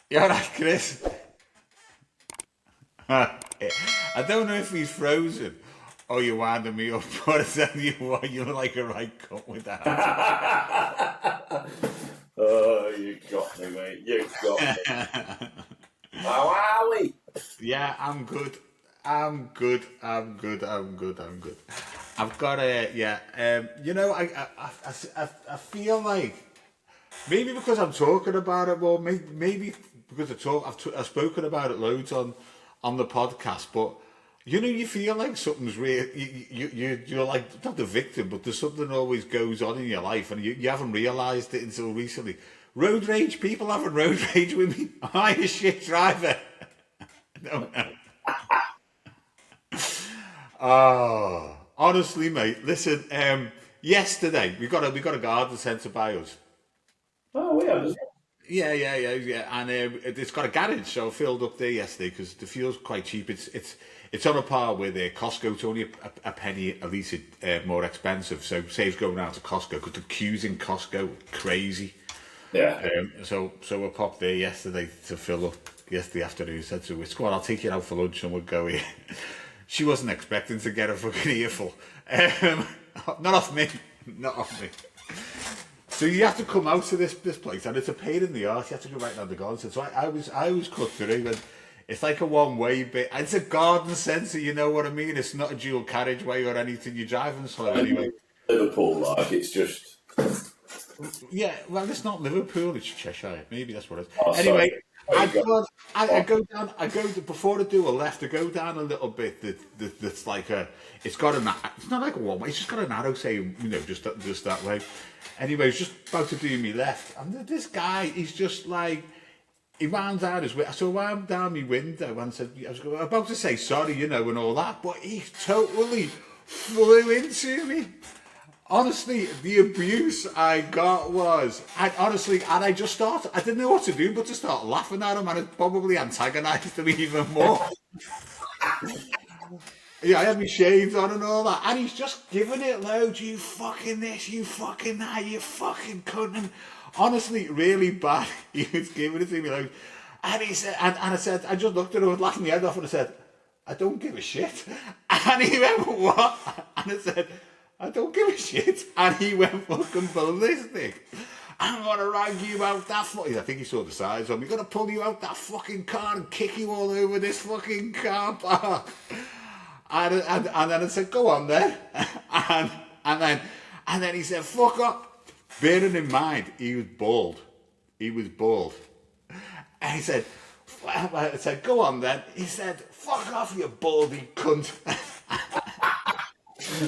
You're right, Chris. I don't know if he's frozen or you're winding me up, but I tell you what, you're like a right cunt with that. Oh, you got me, mate. You got me. How are we? Yeah, I'm good. I'm good. I'm good. I'm good. I'm good. I've got a yeah. I feel like maybe because I'm talking about it more, maybe because I've spoken about it loads on the podcast, but you feel like something's real. You're like not the victim, but there's something always goes on in your life, and you haven't realised it until recently. Road rage, people having road rage with me. Am I a shit driver? No, no. Oh, honestly, mate. Listen, yesterday we got a garden centre by us. Oh, we have. Yeah, and it's got a garage, so I filled up there yesterday because the fuel's quite cheap. It's on a par with Costco. It's only a penny at least more expensive, so saves going out to Costco because the queues in Costco are crazy. Yeah. So I popped there yesterday to fill up. Yesterday afternoon, said to her, "Squad, I'll take you out for lunch and we'll go here." She wasn't expecting to get a fucking earful. Not off me, not off me. So you have to come out to this place, and it's a pain in the arse. You have to go right down the garden centre. So I was cut through, and it's like a one way bit. It's a garden centre, you know what I mean? It's not a dual carriageway or anything. You're driving slow anyway. Liverpool, like, it's just. Yeah, well, it's not Liverpool. It's Cheshire. Maybe that's what it is. Oh, Anyway, sorry. I go down. Before I do a left. I go down a little bit. That's like a. It's got a. It's not like a one way. It's just got an arrow saying, just that way. Anyway, he's just about to do me left, and this guy, he's just like. He wound down his window. So I wound down my window and said, I was about to say sorry, and all that, but he totally flew into me. Honestly, the abuse I got was, and I just started, I didn't know what to do but to start laughing at him, and it probably antagonised him even more. Yeah, I had my shades on and all that, and he's just giving it loads. You fucking this, you fucking that, you fucking cunt. And honestly, really bad. He was giving it to me loads. And he said, and I said, I just looked at him and laughing my head off, and I said, I don't give a shit. And he went, what? And I said, I don't give a shit. And he went fucking ballistic. I'm gonna rag you out that fucking. I think he saw the size of me. Gonna pull you out that fucking car and kick you all over this fucking car park. And then I said, go on then. And, and then he said, fuck off. Bearing in mind, he was bald. He was bald. And he said, I said, go on then. He said, fuck off, you baldy cunt.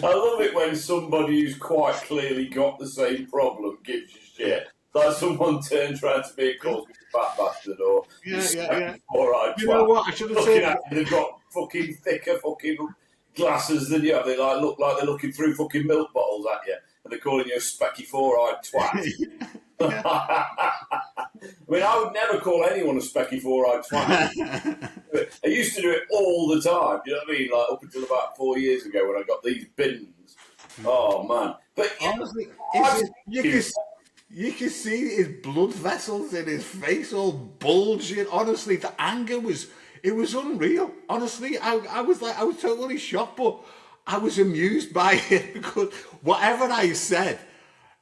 I love it when somebody who's quite clearly got the same problem gives you shit. Like someone turns around to me and calls me a fat bastard or Yeah. All right, You know what? I should have looking said. at you, they've got fucking thicker fucking glasses than you have. They look like they're looking through fucking milk bottles at you, and they're calling you a specky four-eyed twat. I mean, I would never call anyone a specky four-eyed twat. I used to do it all the time. You know what I mean? Like up until about 4 years ago when I got these bins. Oh man! But Honestly, you can see his blood vessels in his face all bulging. Honestly, the anger was unreal. Honestly, I was totally shocked, but I was amused by it because whatever I said,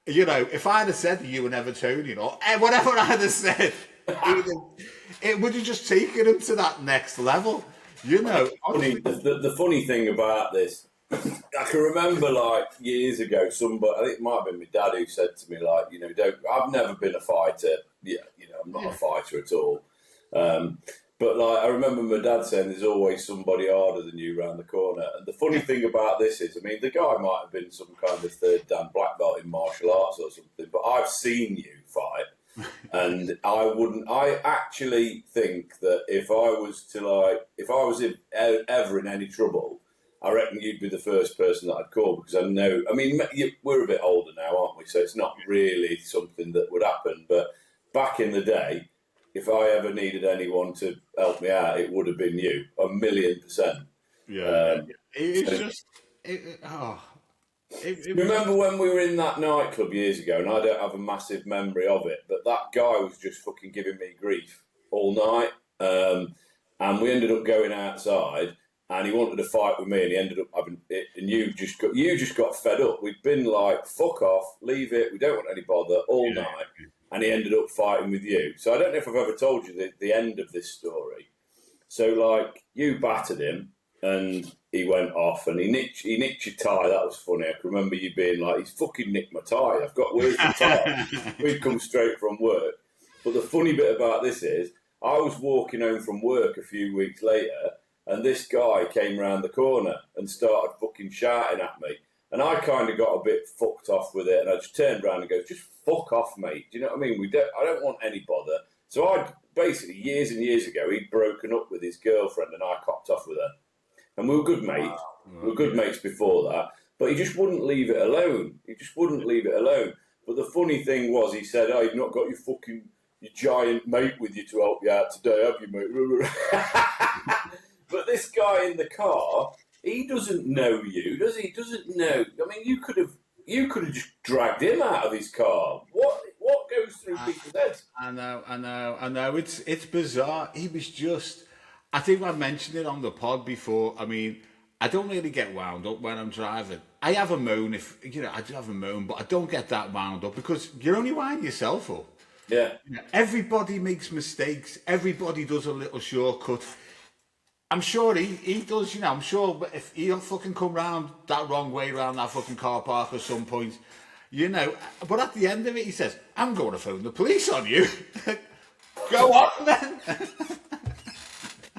if I'd have said that you were Evertonian or whatever I'd have said, it would have just taken him to that next level. The funny thing about this, I can remember like years ago, somebody, I think it might have been my dad who said to me like, I've never been a fighter. Yeah, I'm not a fighter at all. But like, I remember my dad saying there's always somebody harder than you around the corner. And the funny thing about this is, I mean, the guy might have been some kind of third dan black belt in martial arts or something, but I've seen you fight. And I actually think that if I was ever in any trouble, I reckon you'd be the first person that I'd call because I know, I mean, we're a bit older now, aren't we? So it's not really something that would happen. But back in the day, if I ever needed anyone to help me out, it would have been you, 1,000,000%. Yeah. Remember when we were in that nightclub years ago, and I don't have a massive memory of it, but that guy was just fucking giving me grief all all night, and we ended up going outside. And he wanted to fight with me, and he ended up having it. And you just got fed up. We'd been like, "Fuck off, leave it. We don't want any bother" all night. And he ended up fighting with you. So I don't know if I've ever told you the end of this story. So like, you battered him, and he went off, and he nicked your tie. That was funny. I can remember you being like, "He's fucking nicked my tie. Where's the tie?" We'd come straight from work. But the funny bit about this is, I was walking home from work a few weeks later. And this guy came round the corner and started fucking shouting at me. And I kind of got a bit fucked off with it. And I just turned around and goes, "Just fuck off, mate. Do you know what I mean? I don't want any bother." So I'd basically, years and years ago, he'd broken up with his girlfriend and I copped off with her. And we were good mates. Wow. We were good mates before that. But he just wouldn't leave it alone. But the funny thing was, he said, "Oh, you've not got your giant mate with you to help you out today, have you, mate?" But this guy in the car, he doesn't know you, does he? He doesn't know. I mean, you could have just dragged him out of his car. What goes through people's heads? I know. It's bizarre. He was just. I think I mentioned it on the pod before. I mean, I don't really get wound up when I'm driving. I have a moan I do have a moan, but I don't get that wound up because you're only winding yourself up. Yeah. Everybody makes mistakes. Everybody does a little shortcut. I'm sure he does, I'm sure if he'll fucking come round that wrong way around that fucking car park at some point, but at the end of it, he says, "I'm going to phone the police on you." Go on, then.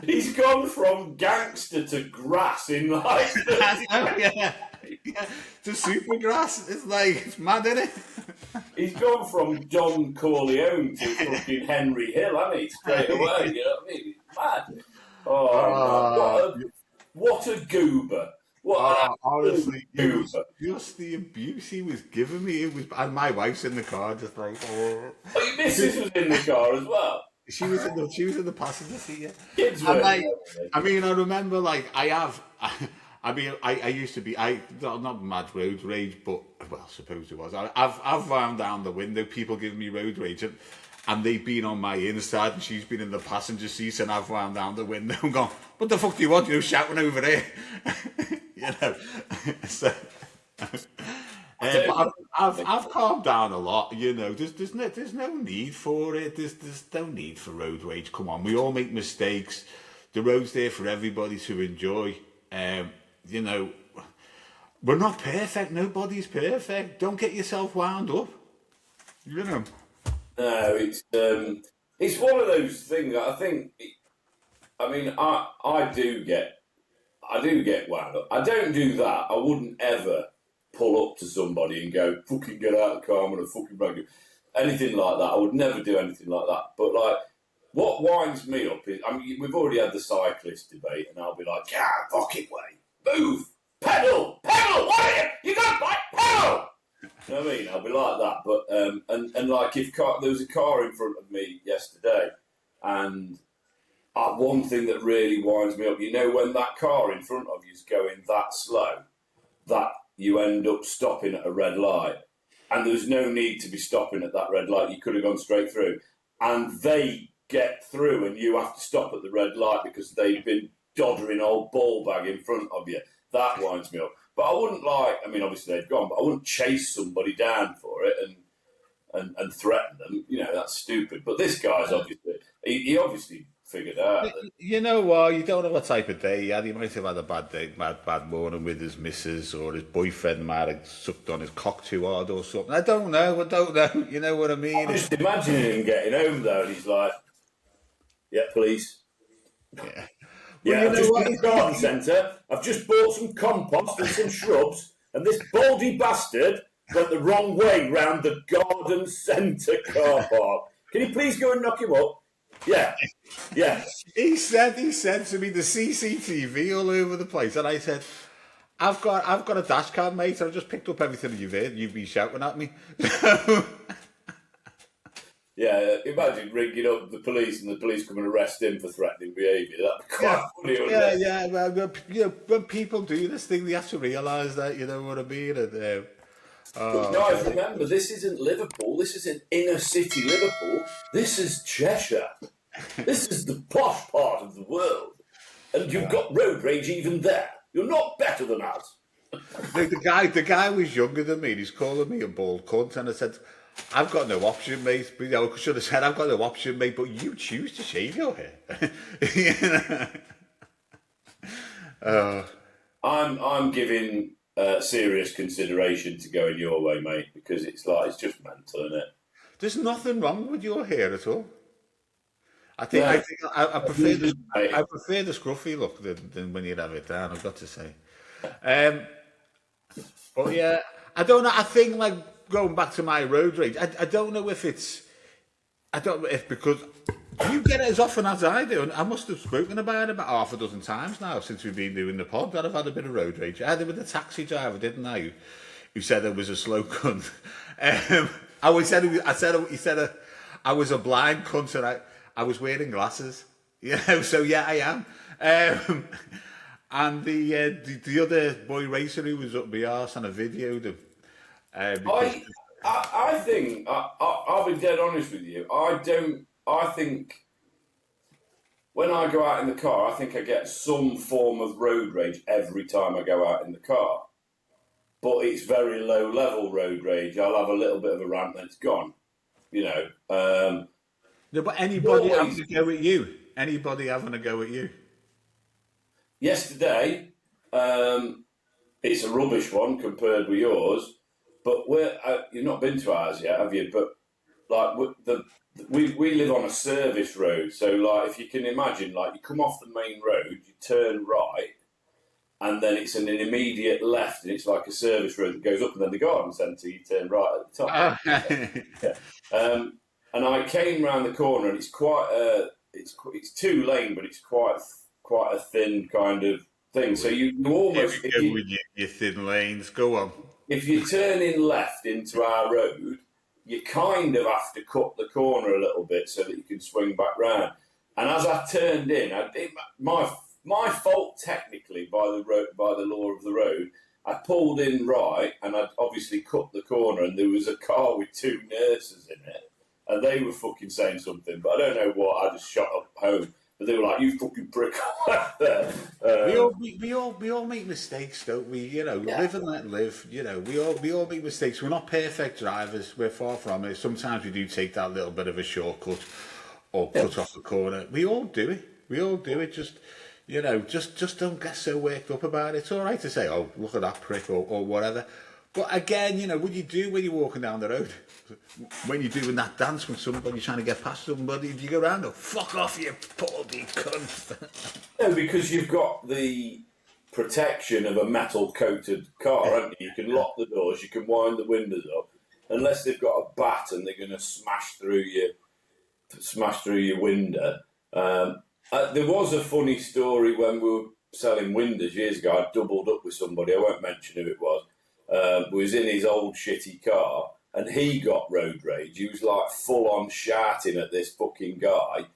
He's gone from gangster to grass in like... yeah. To super grass. It's like, it's mad, isn't it? He's gone from Don Corleone to fucking Henry Hill, hasn't he? Straight away, you know what I mean? It's mad. Oh, what a goober! Honestly, goober. Just the abuse he was giving me. And my wife's in the car, just like. Oh, your missus was in the car as well. She was in the passenger seat. Yeah. Kids were. I remember I used to be not mad road rage, but well, I suppose it was. I've wound down the window. People giving me road rage. And they've been on my inside, and she's been in the passenger seat, and I've wound down the window and gone, "What the fuck do you want? Shouting over there." So, but I've calmed down a lot. There's no need for it. There's no need for road rage. Come on, we all make mistakes. The road's there for everybody to enjoy. We're not perfect. Nobody's perfect. Don't get yourself wound up. No, it's one of those things. I think. I do get wound up. I don't do that. I wouldn't ever pull up to somebody and go, "Fucking get out of the car, I'm gonna fucking break you." Anything like that. I would never do anything like that. But like, what winds me up is, we've already had the cyclist debate, and I'll be like, "Yeah, fucking way, move, pedal, what are you? You got like pedal." You know what I mean? I'll be like that, but and like there was a car in front of me yesterday, and one thing that really winds me up, when that car in front of you is going that slow, that you end up stopping at a red light, and there's no need to be stopping at that red light. You could have gone straight through, and they get through, and you have to stop at the red light because they've been doddering old ball bag in front of you. That winds me up. But I wouldn't obviously they've gone, but I wouldn't chase somebody down for it and threaten them. That's stupid. But this guy's obviously, he obviously figured out. You know what? You don't know what type of day he had. He might have had a bad day, bad morning with his missus, or his boyfriend might have sucked on his cock too hard or something. I don't know. You know what I mean? I'm just imagining him getting home though, and he's like, "Yeah, please." Yeah. Yeah, I've just been to the garden centre. I've just bought some compost and some shrubs, and this baldy bastard went the wrong way round the garden centre car park. Can you please go and knock him up? Yeah. He said to me, the CCTV all over the place, and I said, I've got a dash cam, mate. I've just picked up everything that you've heard. You've been shouting at me. Yeah, imagine ringing up the police and the police come and arrest him for threatening behaviour. That'd be quite funny, wouldn't it? Yeah. Well, when people do this thing, they have to realise that, you know what I mean? And, but guys, remember, this isn't Liverpool. This isn't inner city Liverpool. This is Cheshire. This is the posh part of the world, and you've got road rage even there. You're not better than us. The guy was younger than me, and he's calling me a bald cunt, and I said, I've got no option, mate. But, I should have said, I've got no option, mate, but you choose to shave your hair. I'm giving serious consideration to going your way, mate, because it's just mental, isn't it? There's nothing wrong with your hair at all. I prefer the scruffy look than when you have it down, I've got to say. But yeah, I don't know. I think, like, going back to my road rage, I don't know if because you get it as often as I do, and I must have spoken about it about half a dozen times now since we've been doing the pod that I've had a bit of road rage. I had it with the taxi driver, didn't I? Who said I was a slow cunt. He said I was a blind cunt, and I was wearing glasses. So yeah, I am. And the other boy racer who was up my arse on a video. I think I'll be dead honest with you. I think when I go out in the car, I think I get some form of road rage every time I go out in the car. But it's very low level road rage. I'll have a little bit of a rant, then it's gone. No, but anybody having a go at you? Anybody having a go at you? Yesterday, it's a rubbish one compared with yours. But you've not been to ours yet, have you? But like we live on a service road, so like if you can imagine, like you come off the main road, you turn right, and then it's an immediate left, and it's like a service road that goes up, and then the garden centre, you turn right at the top. Yeah. And I came round the corner, and it's quite it's 2 lane, but it's quite a thin kind of thing. So you almost with your thin lanes. Go on. If you turn in left into our road, you kind of have to cut the corner a little bit so that you can swing back round. And as I turned in, my fault technically by the law of the road, I pulled in right, and I'd obviously cut the corner, and there was a car with 2 nurses in it, and they were fucking saying something, but I don't know what. I just shot up home. But they were like, "You fucking prick!" We all make mistakes, don't we? Live and let live. We all make mistakes. We're not perfect drivers. We're far from it. Sometimes we do take that little bit of a shortcut or cut off the corner. We all do it. Just don't get so worked up about it. It's all right to say, "Oh, look at that prick," or whatever. But again, what you do when you're walking down the road, when you're doing that dance with somebody, trying to get past somebody, do you go around and fuck off, you baldy cunt? No, because you've got the protection of a metal-coated car, haven't you? You can lock the doors, you can wind the windows up, unless they've got a bat and they're going to smash through your window. There was a funny story when we were selling windows years ago. I doubled up with somebody, I won't mention who it was. Was in his old shitty car, and he got road rage. He was like full on shouting at this fucking guy,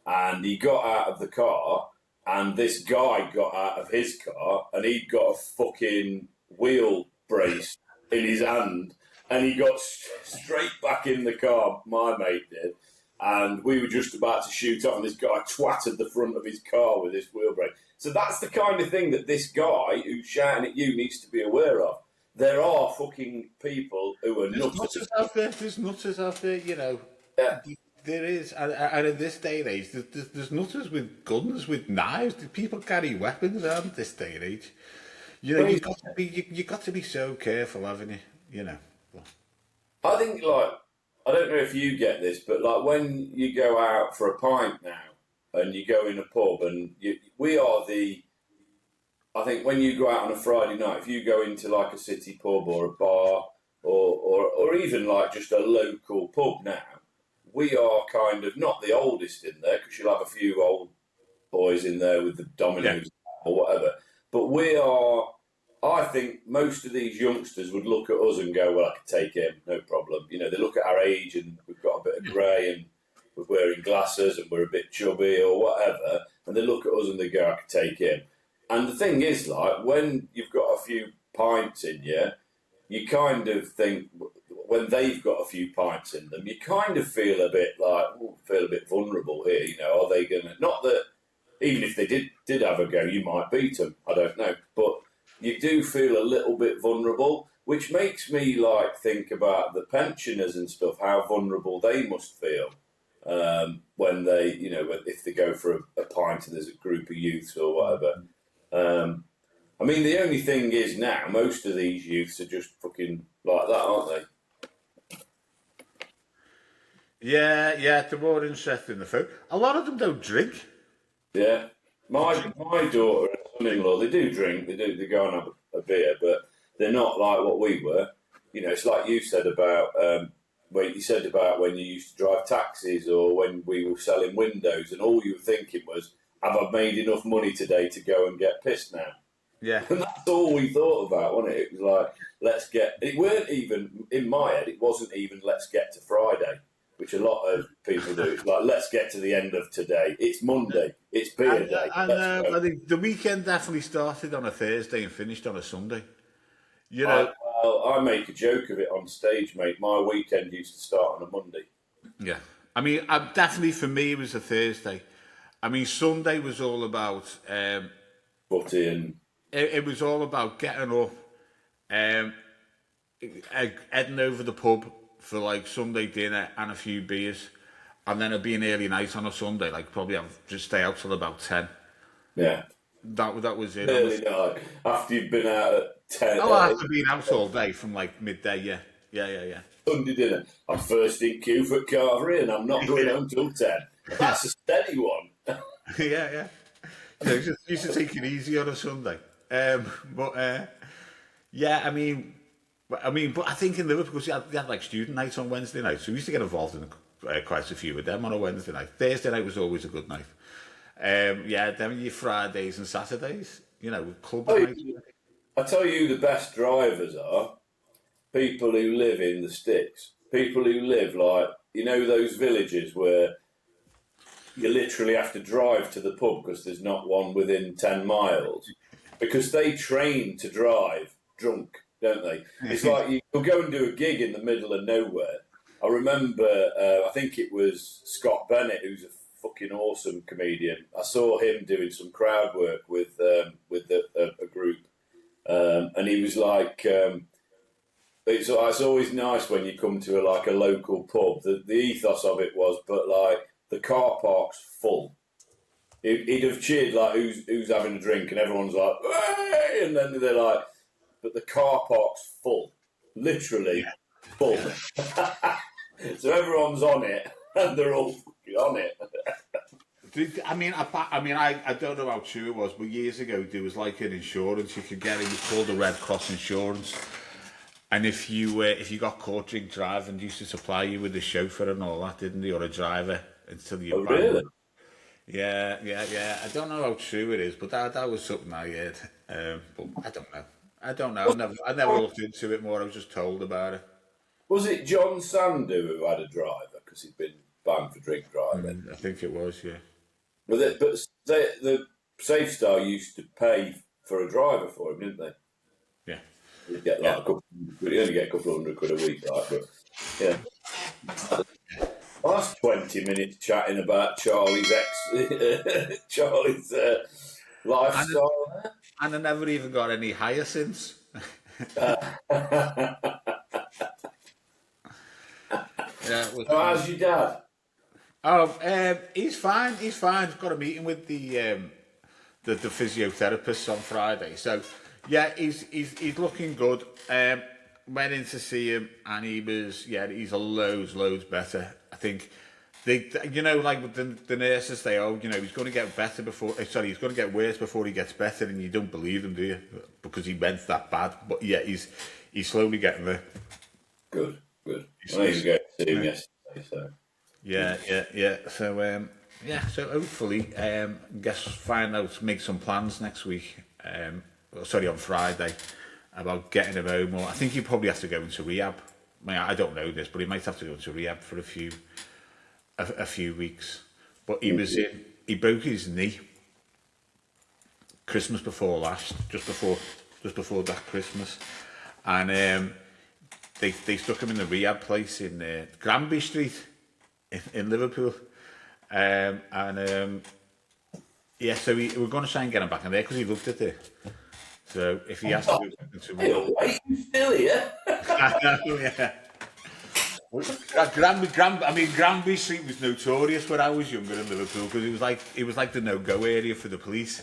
and he got out of the car, and this guy got out of his car, and he'd got a fucking wheel brace in his hand, and he got straight back in the car, my mate did, and we were just about to shoot off, and this guy twatted the front of his car with his wheel brace. So that's the kind of thing that this guy who's shouting at you needs to be aware of. There are fucking people who are nutters out there. There's nutters out there, Yeah. There is, and in this day and age, there's nutters with guns, with knives. People carry weapons around this day and age. You've got to be so careful, haven't you? I think, like, I don't know if you get this, but like when you go out for a pint now, and you go in a pub, and I think when you go out on a Friday night, if you go into like a city pub or a bar or even like just a local pub now, we are kind of not the oldest in there, because you'll have a few old boys in there with the dominoes or whatever. But we are, I think most of these youngsters would look at us and go, well, I could take him, no problem. They look at our age and we've got a bit of grey and we're wearing glasses and we're a bit chubby or whatever, and they look at us and they go, I could take him. And the thing is, like, when you've got a few pints in you, you kind of think, when they've got a few pints in them, you kind of feel a bit like, feel a bit vulnerable here. You know, are they going to? Not that even if they did have a go, you might beat them. I don't know, but you do feel a little bit vulnerable, which makes me like think about the pensioners and stuff. How vulnerable they must feel when they, you know, if they go for a pint and there's a group of youths or whatever. I mean, the only thing is now most of these youths are just fucking like that, aren't they? Yeah, they're more interested in the food. A lot of them don't drink. Yeah, my daughter and son-in-law, they do drink. They go and have a beer, but they're not like what we were. You know, it's like you said about when you used to drive taxis or when we were selling windows, and all you were thinking was, "Have I made enough money today to go and get pissed now?" Yeah, and that's all we thought about, wasn't it? It was like, let's get. It weren't even in my head. It wasn't even let's get to Friday, which a lot of people do. It's like, let's get to the end of today. It's Monday. It's beer day. I think the weekend definitely started on a Thursday and finished on a Sunday. You know, I make a joke of it on stage, mate. My weekend used to start on a Monday. Yeah, I mean, definitely for me it was a Thursday. I mean, Sunday was all about Footy and it was all about getting up, heading over the pub for like Sunday dinner and a few beers, and then it'd be an early night on a Sunday. Like probably I'd just stay out till about 10. Yeah, that was it. early night after you've been out at 10. Oh, after being out all day from like midday. Yeah. Sunday dinner. I'm first in queue for Carvery and I'm not going home till 10. That's a steady one. yeah. You used to take it easy on a Sunday. Yeah, I mean, but I think in Liverpool, because you had like student nights on Wednesday night, so we used to get involved in quite a few of them on a Wednesday night. Thursday night was always a good night. Yeah, then your Fridays and Saturdays, you know, club nights. I tell you, the best drivers are people who live in the sticks. People who live like, you know, those villages where you literally have to drive to the pub because there's not one within 10 miles. Because they train to drive drunk, don't they? It's like you'll go and do a gig in the middle of nowhere. I remember, I think it was Scott Bennett, who's a fucking awesome comedian. I saw him doing some crowd work with a group. And he was like, it's always nice when you come to a local pub. The ethos of it was, but like the car park's full. He'd have cheered like who's having a drink, and everyone's like, hey! And then they're like, but the car park's full, literally full. So everyone's on it, and they're all on it. I don't know how true it was, but years ago there was like an insurance you could get. It was called the Red Cross insurance, and if you got caught drink driving, they used to supply you with a chauffeur and all that, didn't they, or a driver until you. Oh, really? Yeah. I don't know how true it is, but that was something I heard. But I don't know. I never looked into it more. I was just told about it. Was it John Sandu who had a driver because he'd been banned for drink driving? I think it was, yeah. But the Safe Star used to pay for a driver for him, didn't they? Yeah. You'd get like you only get a couple of £100 a week, like, but yeah. Well, that's 20 minutes chatting about Charlie's lifestyle. And I never even got any higher since. So how's your dad? Oh, he's fine. He's got a meeting with the physiotherapist on Friday. So yeah, he's looking good. Went in to see him, and he's a loads better. I think like with the nurses, he's going to get better he's going to get worse before he gets better, and you don't believe him, do you? Because he went that bad. But yeah, he's slowly getting there. Good. I need to go see him yesterday, so. Yeah. So hopefully, make some plans next week. On Friday, about getting him home. Or I think he probably has to go into rehab. I don't know this, but he might have to go into rehab for a few weeks. But he broke his knee Christmas before last, just before that Christmas, and they stuck him in the rehab place in Granby Street in Liverpool. Yeah, so we're going to try and get him back in there because he loved it there. So if he has to go back into Hey, wait, you still here? yeah. Granby Street was notorious when I was younger in Liverpool because it was like the no-go area for the police,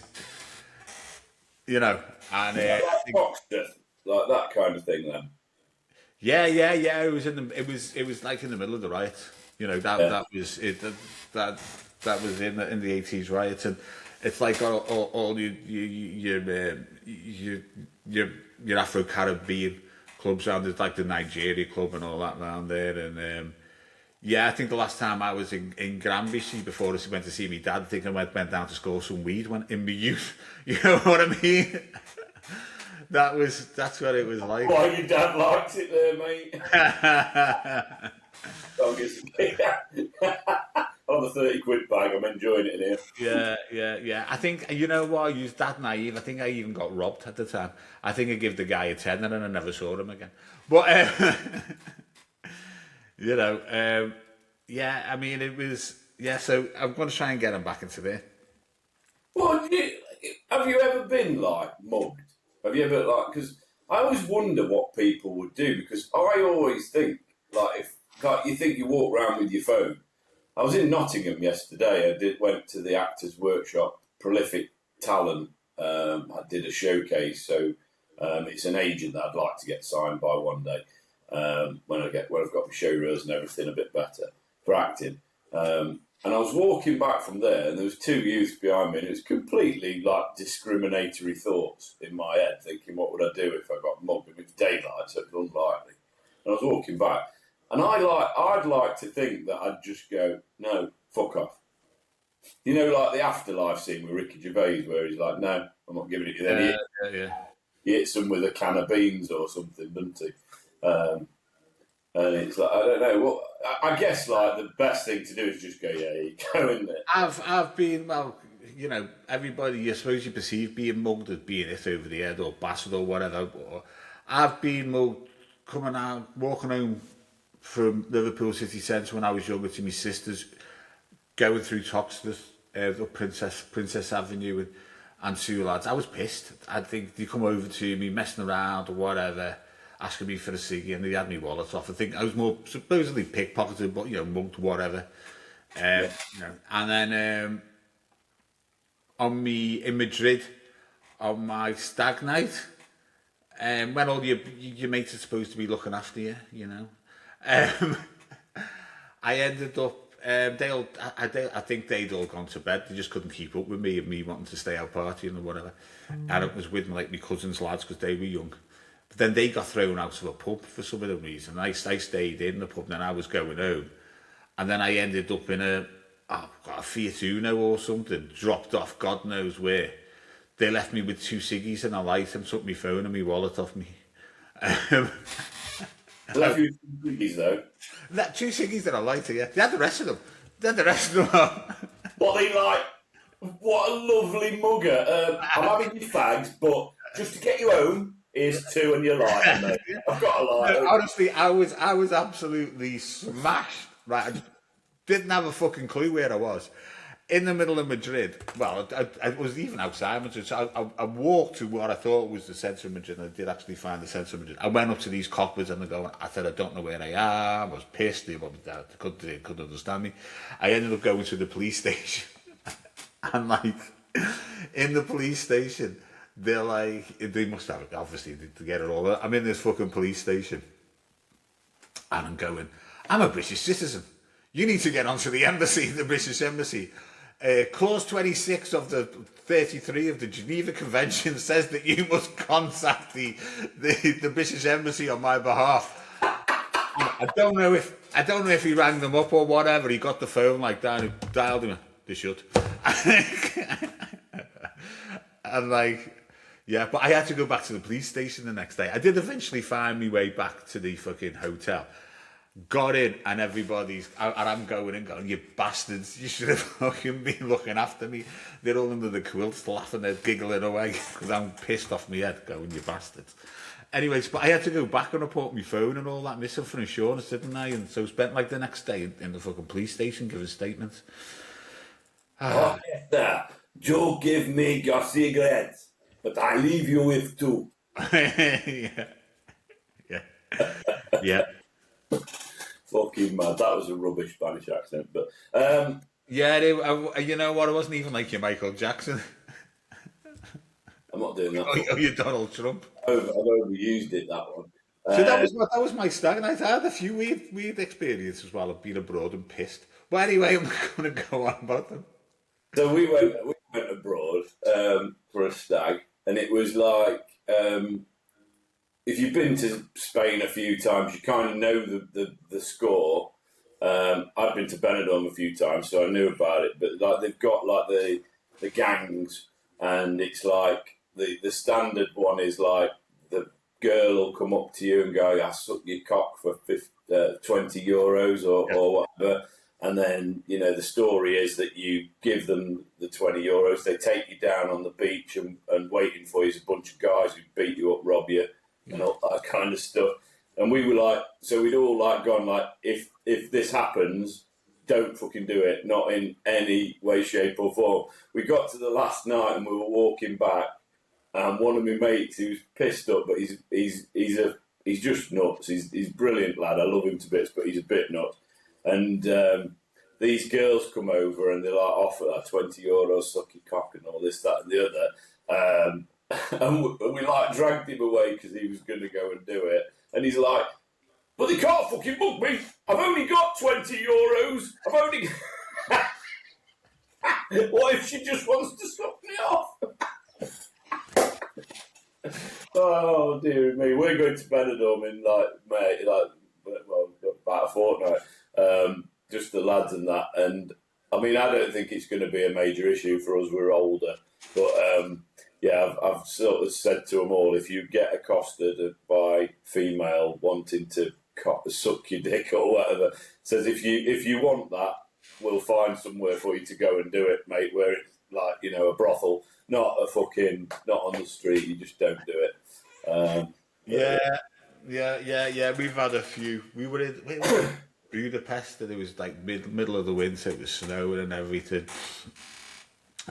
you know. And Like that kind of thing, then. yeah. It was like in the middle of the riot, you know. That was it. That was in the 80s riots, and it's like all your Afro Caribbean clubs around. There's like the Nigeria club and all that around there, and yeah, I think the last time I was in Granby before I went to see my dad, I think I went down to score some weed in my youth. You know what I mean? That's what it was like. Why your dad liked it there, mate? On the 30 quid bag, I'm enjoying it in here. Yeah. I think, you know what, I was that naive. I think I even got robbed at the time. I think I gave the guy a tenner and I never saw him again. But, you know, yeah, I mean, it was, yeah, so I'm going to try and get him back into there. Well, have you ever been, like, mugged? Have you ever, like, because I always wonder what people would do, because I always think, like, if you think you walk around with your phone. I was in Nottingham yesterday. Went to the Actors Workshop, prolific talent. I did a showcase, so it's an agent that I'd like to get signed by one day when I've got my show reels and everything a bit better for acting. And I was walking back from there, and there was two youths behind me, and it was completely like discriminatory thoughts in my head, thinking, what would I do if I got mugged? It was daylight, so it was unlikely. And I was walking back. And I'd like to think that I'd just go, no, fuck off. You know, like the Afterlife scene with Ricky Gervais, where he's like, no, I'm not giving it to them. He hits them with a can of beans or something, doesn't he? And it's like, I don't know. Well, I guess like the best thing to do is just go, yeah, you go in there. I've been, well, you know, everybody, I suppose you perceive being mugged as being hit over the head or battered or whatever. But I've been mugged coming out, walking home from Liverpool city centre when I was younger to my sisters, going through Toxteth, up Princess Avenue and two lads. I was pissed. I think they come over to me, messing around or whatever, asking me for a ciggy, and they had my wallet off. I think I was more supposedly pickpocketed, but, you know, mugged, whatever. You know, and then in Madrid, on my stag night, when all your mates are supposed to be looking after you, you know, I ended up. I think they'd all gone to bed. They just couldn't keep up with me and me wanting to stay out partying or whatever. And it was with my cousins' lads because they were young. But then they got thrown out of a pub for some other reason. I stayed in the pub, and then I was going home, and then I ended up in a Fiat Uno or something, dropped off God knows where. They left me with two ciggies and a light and took my phone and my wallet off me. Left you with ciggies though. That two ciggies and a lighter, yeah. They had the rest of them. What they like? What a lovely mugger. I'm having your fags, but just to get you home, here's two and your lighter, mate. I've got a lighter. No, honestly, I was absolutely smashed. Right, I didn't have a fucking clue where I was. In the middle of Madrid. Well, I was even outside Madrid. So I walked to what I thought was the centre of Madrid, and I did actually find the centre of Madrid. I went up to these coppers, and I said, I don't know where I am. I was pissed. They couldn't understand me. I ended up going to the police station. And, like, in the police station, they're like, they must have it, obviously, to get it all. I'm in this fucking police station. And I'm going, I'm a British citizen. You need to get onto the embassy, the British embassy. Clause 26 of the 33 of the Geneva Convention says that you must contact the British embassy on my behalf. I don't know if he rang them up or whatever. He got the phone like that and dialed him. They shut. And like, yeah, but I had to go back to the police station the next day. I did eventually find my way back to the fucking hotel. Got in, and I'm going in going, you bastards, you should have fucking been looking after me. They're all under the quilts laughing, they're giggling away because I'm pissed off my head going, you bastards. Anyways, but I had to go back and report my phone and all that missing for insurance, didn't I? And so spent like the next day in the fucking police station giving statements. Oh, yes, Joe gave me your cigarettes, but I leave you with two. Yeah. Yeah. Yeah. Fucking mad. That was a rubbish Spanish accent, but Yeah, you know what? It wasn't even like your Michael Jackson I'm not doing that. or your Donald Trump. I've overused it, that one. So that was my stag night. I had a few weird experiences while I've been abroad and pissed. But anyway, I'm not going to go on about them. So we went abroad for a stag, and it was like if you've been to Spain a few times, you kind of know the score. I've been to Benidorm a few times, so I knew about it. But like they've got like the gangs, and it's like the standard one is like the girl will come up to you and go, "I suck your cock for 20 euros or whatever." And then, you know, the story is that you give them the 20 euros, they take you down on the beach and waiting for you is a bunch of guys who beat you up, rob you, and all that kind of stuff. And we were like, so we'd all like gone like, if this happens, don't fucking do it, not in any way, shape or form. We got to the last night and we were walking back, and one of my mates, he was pissed up, but he's just nuts. He's a brilliant lad. I love him to bits, but he's a bit nuts. And these girls come over and they like offer that 20 euros, suck your cock and all this, that and the other. And we like dragged him away because he was going to go and do it. And he's like, but they can't fucking book me. I've only got 20 euros. I've only... What if she just wants to suck me off? Oh, dear me. We're going to Benidorm in May, about a fortnight. Just the lads and that. And I mean, I don't think it's going to be a major issue for us. We're older. But I've sort of said to them all, if you get accosted by female wanting to suck your dick or whatever, says if you want that, we'll find somewhere for you to go and do it, mate, where it's like, you know, a brothel, not on the street. You just don't do it. Yeah. We've had a few. We were in Budapest, and it was like middle of the winter. It was snowing and everything.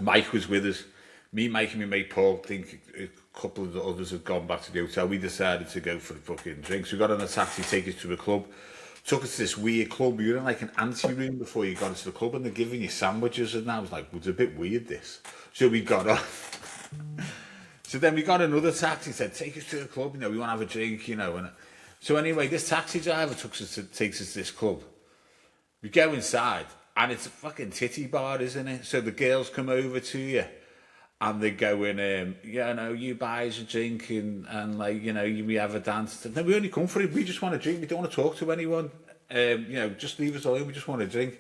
Mike was with us. Me, Mike, and my mate Paul. I think a couple of the others had gone back to the hotel. We decided to go for the fucking drinks. We got on a taxi, take us to a club. Took us to this weird club. We were in like an ante-room before you got into the club, and they're giving you sandwiches, and I was like, well, it's a bit weird, this. So we got off. So then we got another taxi, said, take us to the club, you know, we want to have a drink, you know. And so anyway, this taxi driver takes us to this club. We go inside, and it's a fucking titty bar, isn't it? So the girls come over to you, and they go in, you buy us a drink, and like, you know, we have a dance. No, we only come for it. We just want a drink. We don't want to talk to anyone. Just leave us alone. We just want a drink.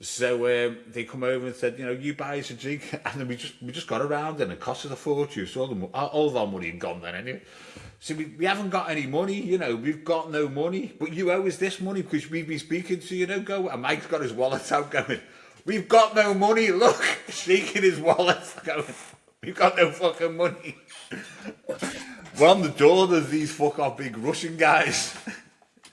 So they come over and said, you know, you buy us a drink, and then we just got around, and it cost us a fortune. So all of our money had gone then anyway. So we haven't got any money, you know, we've got no money, but you owe us this money because we've been speaking to you. Don't go. And Mike's got his wallet out going, we've got no money. Look, shaking his wallet, going, we've got no fucking money. Well, on the door, there's these fuck off big Russian guys.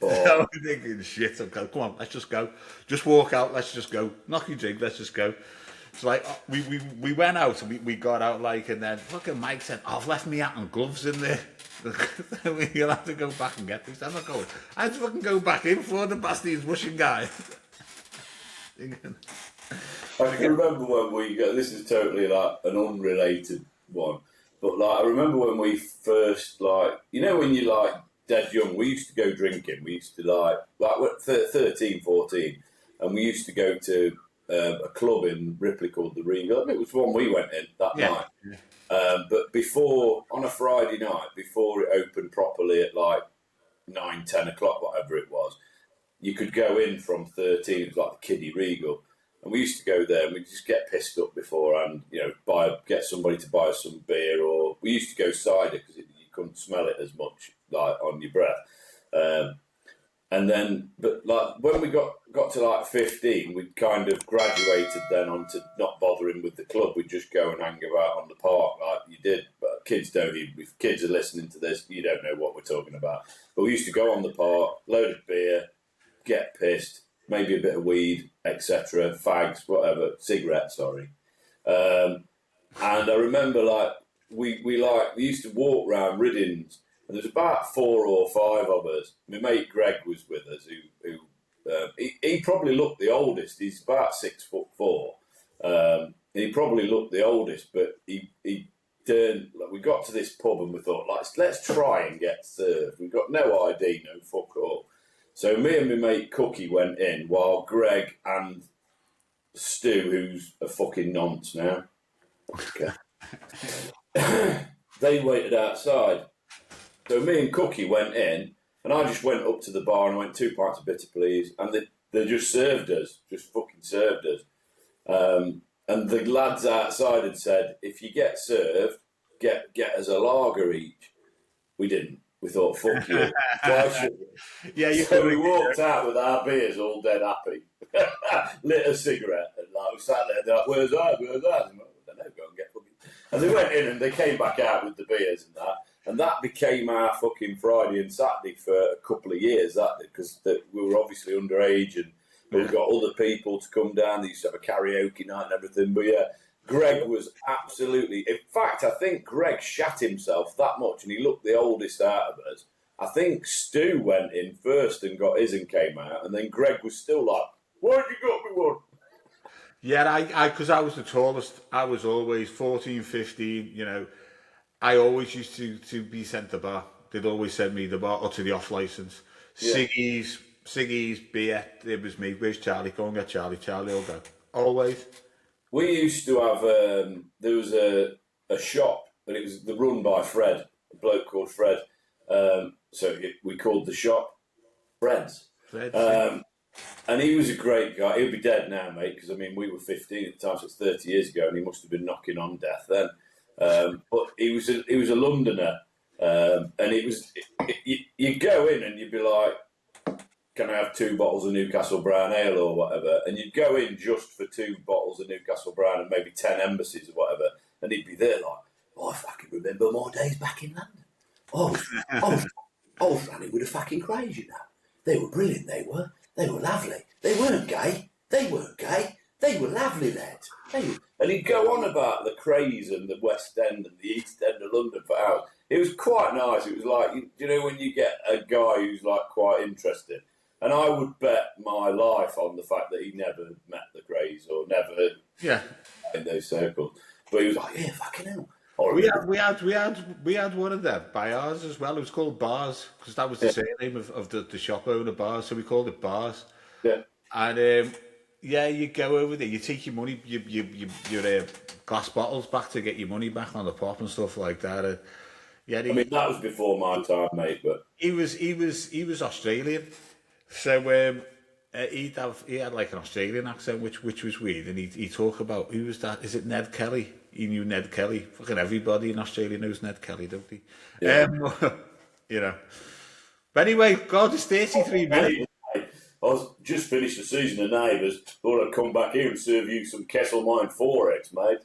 Oh. I'm thinking, shit, okay, come on, let's just go. Just walk out, let's just go. Knock your drink, let's just go. So, like, we went out, and we got out, like, and then fucking Mike said, I've left me hat and gloves in there. You'll have to go back and get these. I'm not going. I had to fucking go back in for the past these Russian guys. I can remember when we got, this is totally like an unrelated one, but like I remember when we first, like, you know, when you like dead young, we used to go drinking. We used to like 13, 14, and we used to go to a club in Ripley called the Regal. I think it was the one we went in that night. Yeah. But before, on a Friday night, before it opened properly at like 9, 10 o'clock, whatever it was, you could go in from 13. It was like the kiddie Regal. And we used to go there and we'd just get pissed up beforehand, you know, get somebody to buy us some beer, or we used to go cider because you couldn't smell it as much, like, on your breath. And then, but like when we got to like 15, we'd kind of graduated then onto not bothering with the club. We'd just go and hang about on the park like you did. But kids don't even, if kids are listening to this, you don't know what we're talking about. But we used to go on the park, load of beer, get pissed, maybe a bit of weed, etc., fags, whatever, cigarettes, sorry. And I remember, like, we used to walk round Riddings, and there's about 4 or 5 of us. My mate Greg was with us, he probably looked the oldest. He's about 6'4". He probably looked the oldest, but he turned. Like, we got to this pub and we thought, like, let's try and get served. We've got no ID, no fuck all. So me and my mate Cookie went in while Greg and Stu, who's a fucking nonce now, okay, they waited outside. So me and Cookie went in, and I just went up to the bar and went, 2 pints of bitter, please. And they just served us, just fucking served us. And the lads outside had said, if you get served, get us a lager each. We didn't. We thought, fuck you. So we walked out with our beers all dead happy. Lit a cigarette, and like, we sat there, they're like, where's that? And I don't know, go and get fucking. And they went in and they came back out with the beers and that. And that became our fucking Friday and Saturday for a couple of years, because we were obviously underage and we got other people to come down. They used to have a karaoke night and everything. But yeah, Greg was absolutely... In fact, I think Greg shat himself that much and he looked the oldest out of us. I think Stu went in first and got his and came out. And then Greg was still like, why have you got me one? Yeah, because I was the tallest. I was always 14, 15, you know. I always used to be sent to the bar. They'd always send me the bar or to the off license. Yeah. Siggy's, beer. It was me. Where's Charlie? Go and get Charlie. Charlie will go. Always. We used to have, there was a shop, but it was run by Fred, a bloke called Fred. We called the shop Fred's. And he was a great guy. He'll be dead now, mate, because, I mean, we were 15 at the time, so it's 30 years ago, and he must have been knocking on death then. But he was a Londoner, and you'd go in and you'd be like, can I have 2 bottles of Newcastle Brown Ale or whatever? And you'd go in just for 2 bottles of Newcastle Brown and maybe 10 Embassies or whatever, and he'd be there like, I fucking remember my days back in London. I was running with a fucking craze, you know. They were brilliant, they were. They were lovely. They weren't gay. They were lovely lads. And he'd go on about the craze and the West End and the East End of London for hours. It was quite nice. It was like, you know, when you get a guy who's like quite interested. And I would bet my life on the fact that he never met the craze or never in those circles. But he was like, yeah, fucking hell. We had one of them by ours as well. It was called Bars because that was the surname of the shop owner, Bars. So we called it Bars. Yeah. And you go over there, you take your money, your glass bottles back to get your money back on the pop and stuff like that. And, I mean, that was before my time, mate. But he was Australian, so he had like an Australian accent, which was weird. And he talked about, who was that? Is it Ned Kelly? He knew Ned Kelly. Fucking everybody in Australia knows Ned Kelly, don't they? Yeah. You know. But anyway, God, it's 33 minutes. I was just finished the season of Neighbours. Thought I'd come back here and serve you some Kessel Mine 4X, mate.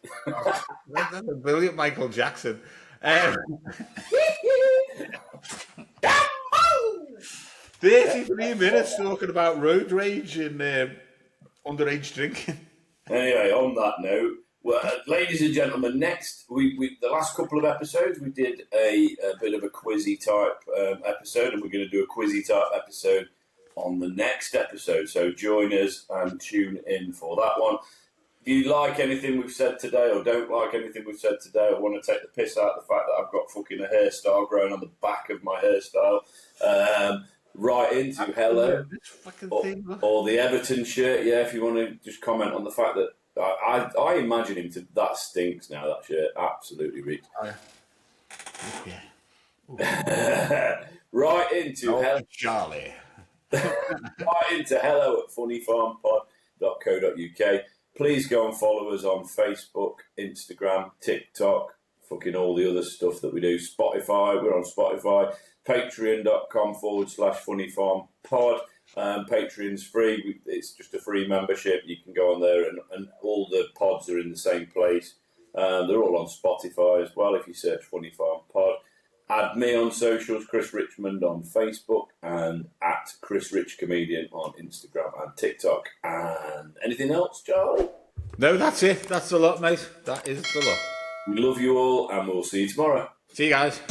That's a brilliant Michael Jackson. 33 minutes talking about road rage and underage drinking. Anyway, on that note, well, ladies and gentlemen, next we the last couple of episodes we did a bit of a quizzy type episode, and we're going to do a quizzy type episode on the next episode. So join us and tune in for that one. If you like anything we've said today, or don't like anything we've said today, or want to take the piss out of the fact that I've got fucking a hairstyle growing on the back of my hairstyle, write into hello or the Everton shirt. Yeah, if you want to just comment on the fact that. I imagine him to. That stinks now. That shirt absolutely reeks. Oh, yeah. Right into hello, Charlie. Right into hello@funnyfarmpod.co.uk. Please go and follow us on Facebook, Instagram, TikTok, fucking all the other stuff that we do. Spotify. We're on Spotify. Patreon.com/funnyfarmpod. Patreon's free. It's just a free membership. You can go on there and all the pods are in the same place. They're all on Spotify as well if you search Funny Farm Pod. Add me on socials, Chris Richmond on Facebook, and at Chris Rich Comedian on Instagram and TikTok. And anything else, Charlie? No, that's it. That's the lot, mate. That is the lot. We love you all, and we'll see you tomorrow. See you guys.